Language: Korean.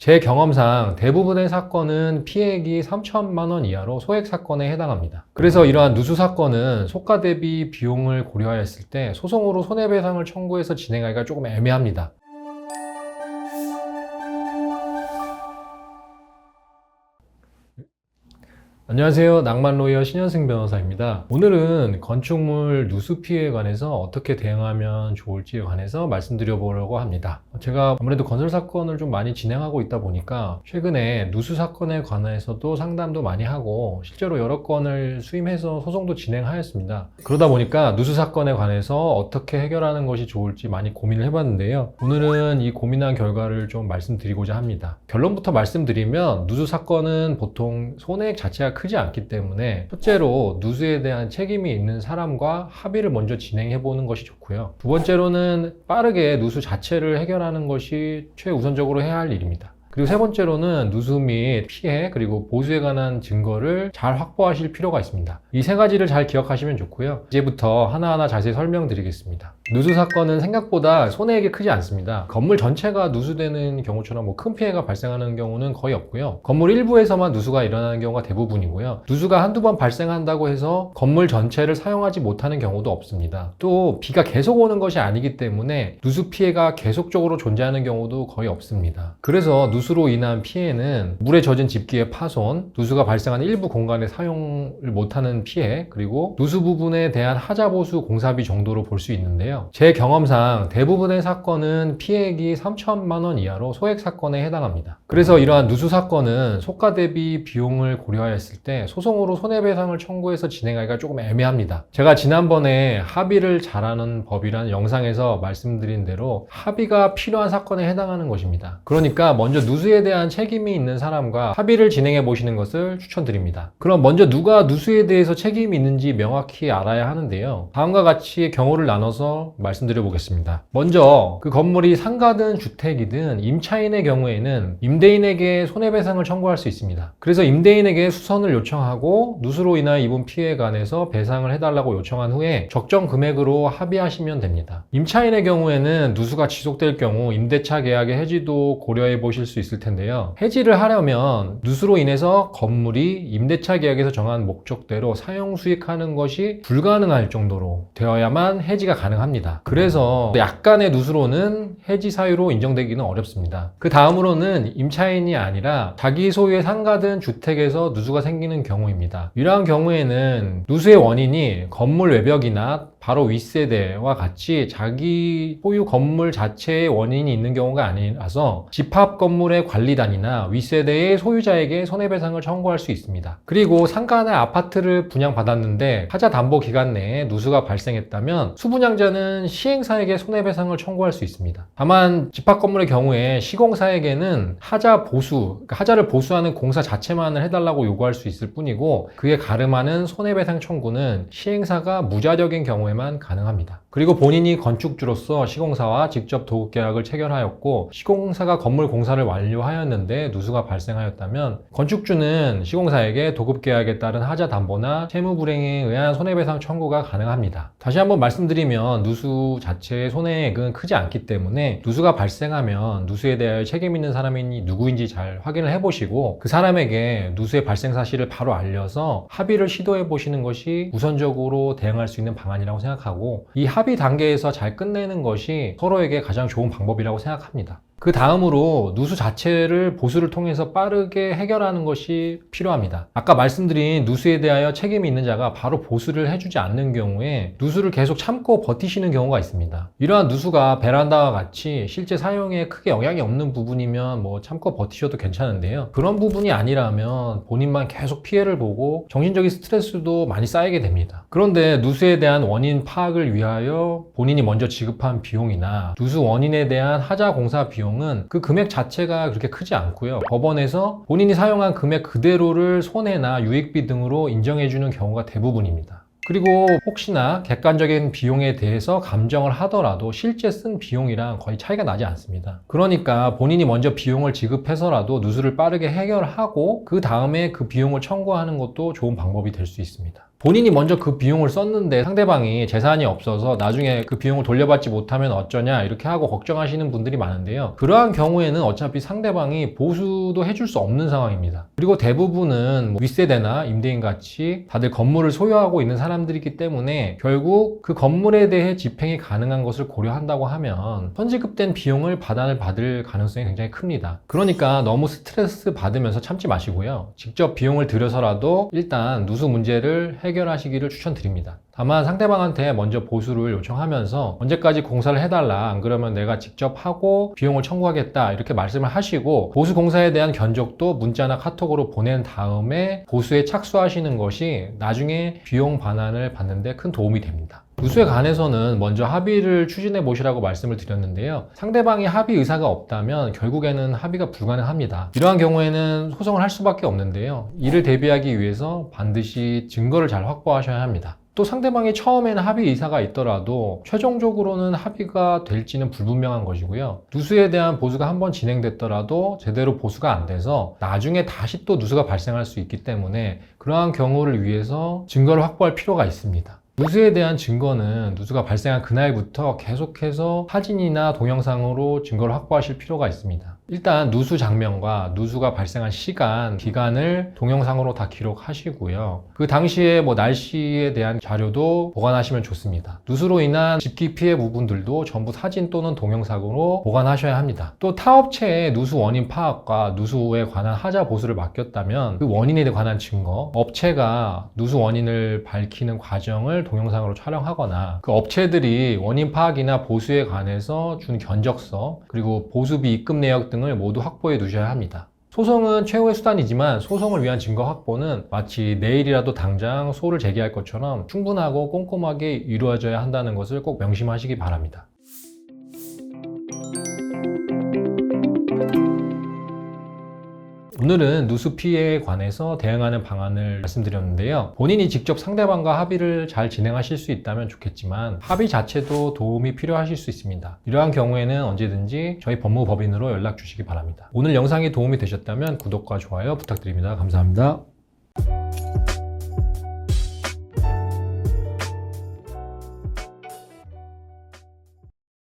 제 경험상 대부분의 사건은 피해액이 3천만 원 이하로 소액 사건에 해당합니다. 그래서 이러한 누수 사건은 속가 대비 비용을 고려하였을 때 소송으로 손해배상을 청구해서 진행하기가 조금 애매합니다. 안녕하세요. 낭만로이어 신현승 변호사입니다. 오늘은 건축물 누수 피해에 관해서 어떻게 대응하면 좋을지에 관해서 말씀드려보려고 합니다. 제가 아무래도 건설 사건을 좀 많이 진행하고 있다 보니까 최근에 누수 사건에 관해서도 상담도 많이 하고 실제로 여러 건을 수임해서 소송도 진행하였습니다. 그러다 보니까 누수 사건에 관해서 어떻게 해결하는 것이 좋을지 많이 고민을 해봤는데요. 오늘은 이 고민한 결과를 좀 말씀드리고자 합니다. 결론부터 말씀드리면 누수 사건은 보통 손해액 자체가 크지 않기 때문에 첫째로 누수에 대한 책임이 있는 사람과 합의를 먼저 진행해 보는 것이 좋고요. 두 번째로는 빠르게 누수 자체를 해결하는 것이 최우선적으로 해야 할 일입니다. 그리고 세 번째로는 누수 및 피해 그리고 보수에 관한 증거를 잘 확보하실 필요가 있습니다. 이 세 가지를 잘 기억하시면 좋고요. 이제부터 하나하나 자세히 설명드리겠습니다. 누수 사건은 생각보다 손해액이 크지 않습니다. 건물 전체가 누수되는 경우처럼 큰 피해가 발생하는 경우는 거의 없고요. 건물 일부에서만 누수가 일어나는 경우가 대부분이고요. 누수가 한두 번 발생한다고 해서 건물 전체를 사용하지 못하는 경우도 없습니다. 또 비가 계속 오는 것이 아니기 때문에 누수 피해가 계속적으로 존재하는 경우도 거의 없습니다. 그래서 누수로 인한 피해는 물에 젖은 집기의 파손, 누수가 발생한 일부 공간에 사용을 못하는 피해, 그리고 누수 부분에 대한 하자 보수 공사비 정도로 볼 수 있는데요. 제 경험상 대부분의 사건은 피해액이 3천만 원 이하로 소액 사건에 해당합니다. 그래서 이러한 누수 사건은 속가 대비 비용을 고려하였을 때 소송으로 손해배상을 청구해서 진행하기가 조금 애매합니다. 제가 지난번에 합의를 잘하는 법이라는 영상에서 말씀드린 대로 합의가 필요한 사건에 해당하는 것입니다. 그러니까 먼저 누수에 대한 책임이 있는 사람과 합의를 진행해 보시는 것을 추천드립니다. 그럼 먼저 누가 누수에 대해서 책임이 있는지 명확히 알아야 하는데요. 다음과 같이 경우를 나눠서 말씀드려 보겠습니다. 먼저 그 건물이 상가든 주택이든 임차인의 경우에는 임대인에게 손해배상을 청구할 수 있습니다. 그래서 임대인에게 수선을 요청하고 누수로 인하여 입은 피해에 관해서 배상을 해달라고 요청한 후에 적정 금액으로 합의하시면 됩니다. 임차인의 경우에는 누수가 지속될 경우 임대차 계약의 해지도 고려해 보실 수 있을 텐데요. 해지를 하려면 누수로 인해서 건물이 임대차 계약에서 정한 목적대로 사용 수익하는 것이 불가능할 정도로 되어야만 해지가 가능합니다. 그래서 약간의 누수로는 해지 사유로 인정되기는 어렵습니다. 그 다음으로는 임차인이 아니라 자기 소유의 상가든 주택에서 누수가 생기는 경우입니다. 이러한 경우에는 누수의 원인이 건물 외벽이나 바로 윗세대와 같이 자기 소유 건물 자체의 원인이 있는 경우가 아니라서 집합 건물의 관리단이나 윗세대의 소유자에게 손해배상을 청구할 수 있습니다. 그리고 상가나 아파트를 분양받았는데 하자 담보 기간 내에 누수가 발생했다면 수분양자는 시행사에게 손해배상을 청구할 수 있습니다. 다만 집합 건물의 경우에 시공사에게는 하자 보수, 그러니까 하자를 보수하는 공사 자체만을 해달라고 요구할 수 있을 뿐이고 그에 가름하는 손해배상 청구는 시행사가 무자력인 경우에만 가능합니다. 그리고 본인이 건축주로서 시공사와 직접 도급계약을 체결하였고 시공사가 건물 공사를 완료하였는데 누수가 발생하였다면 건축주는 시공사에게 도급계약에 따른 하자 담보나 채무불이행에 의한 손해배상 청구가 가능합니다. 다시 한번 말씀드리면 누수 자체의 손해액은 크지 않기 때문에 누수가 발생하면 누수에 대하여 책임 있는 사람이 누구인지 잘 확인을 해보시고 그 사람에게 누수의 발생 사실을 바로 알려서 합의를 시도해 보시는 것이 우선적으로 대응할 수 있는 방안이라고 생각하고 이 합의 단계에서 잘 끝내는 것이 서로에게 가장 좋은 방법이라고 생각합니다. 그 다음으로 누수 자체를 보수를 통해서 빠르게 해결하는 것이 필요합니다. 아까 말씀드린 누수에 대하여 책임이 있는 자가 바로 보수를 해주지 않는 경우에 누수를 계속 참고 버티시는 경우가 있습니다. 이러한 누수가 베란다와 같이 실제 사용에 크게 영향이 없는 부분이면 참고 버티셔도 괜찮은데요. 그런 부분이 아니라면 본인만 계속 피해를 보고 정신적인 스트레스도 많이 쌓이게 됩니다. 그런데 누수에 대한 원인 파악을 위하여 본인이 먼저 지급한 비용이나 누수 원인에 대한 하자 공사 비용은 그 금액 자체가 그렇게 크지 않고요. 법원에서 본인이 사용한 금액 그대로를 손해나 유익비 등으로 인정해주는 경우가 대부분입니다. 그리고 혹시나 객관적인 비용에 대해서 감정을 하더라도 실제 쓴 비용이랑 거의 차이가 나지 않습니다. 그러니까 본인이 먼저 비용을 지급해서라도 누수를 빠르게 해결하고 그 다음에 그 비용을 청구하는 것도 좋은 방법이 될 수 있습니다. 본인이 먼저 그 비용을 썼는데 상대방이 재산이 없어서 나중에 그 비용을 돌려받지 못하면 어쩌냐 이렇게 하고 걱정하시는 분들이 많은데요. 그러한 경우에는 어차피 상대방이 보수도 해줄 수 없는 상황입니다. 그리고 대부분은 뭐 윗세대나 임대인 같이 다들 건물을 소유하고 있는 사람들이기 때문에 결국 그 건물에 대해 집행이 가능한 것을 고려한다고 하면 선지급된 비용을 받아낼 가능성이 굉장히 큽니다. 그러니까 너무 스트레스 받으면서 참지 마시고요. 직접 비용을 들여서라도 일단 누수 문제를 해결하시기를 추천드립니다. 다만 상대방한테 먼저 보수를 요청하면서 언제까지 공사를 해달라, 안 그러면 내가 직접 하고 비용을 청구하겠다 이렇게 말씀을 하시고 보수 공사에 대한 견적도 문자나 카톡으로 보낸 다음에 보수에 착수하시는 것이 나중에 비용 반환을 받는 데 큰 도움이 됩니다. 누수에 관해서는 먼저 합의를 추진해 보시라고 말씀을 드렸는데요. 상대방이 합의 의사가 없다면 결국에는 합의가 불가능합니다. 이러한 경우에는 소송을 할 수밖에 없는데요. 이를 대비하기 위해서 반드시 증거를 잘 확보하셔야 합니다. 또 상대방이 처음에는 합의 의사가 있더라도 최종적으로는 합의가 될지는 불분명한 것이고요. 누수에 대한 보수가 한번 진행됐더라도 제대로 보수가 안 돼서 나중에 다시 또 누수가 발생할 수 있기 때문에 그러한 경우를 위해서 증거를 확보할 필요가 있습니다. 누수에 대한 증거는 누수가 발생한 그날부터 계속해서 사진이나 동영상으로 증거를 확보하실 필요가 있습니다. 일단 누수 장면과 누수가 발생한 시간, 기간을 동영상으로 다 기록하시고요. 그 당시에 날씨에 대한 자료도 보관하시면 좋습니다. 누수로 인한 집기 피해 부분들도 전부 사진 또는 동영상으로 보관하셔야 합니다. 또 타업체에 누수 원인 파악과 누수에 관한 하자 보수를 맡겼다면 그 원인에 관한 증거, 업체가 누수 원인을 밝히는 과정을 동영상으로 촬영하거나 그 업체들이 원인 파악이나 보수에 관해서 준 견적서, 그리고 보수비 입금 내역 등을 모두 확보해 두셔야 합니다. 소송은 최후의 수단이지만 소송을 위한 증거 확보는 마치 내일이라도 당장 소를 제기할 것처럼 충분하고 꼼꼼하게 이루어져야 한다는 것을 꼭 명심하시기 바랍니다. 오늘은 누수 피해에 관해서 대응하는 방안을 말씀드렸는데요. 본인이 직접 상대방과 합의를 잘 진행하실 수 있다면 좋겠지만 합의 자체도 도움이 필요하실 수 있습니다. 이러한 경우에는 언제든지 저희 법무법인으로 연락 주시기 바랍니다. 오늘 영상이 도움이 되셨다면 구독과 좋아요 부탁드립니다. 감사합니다.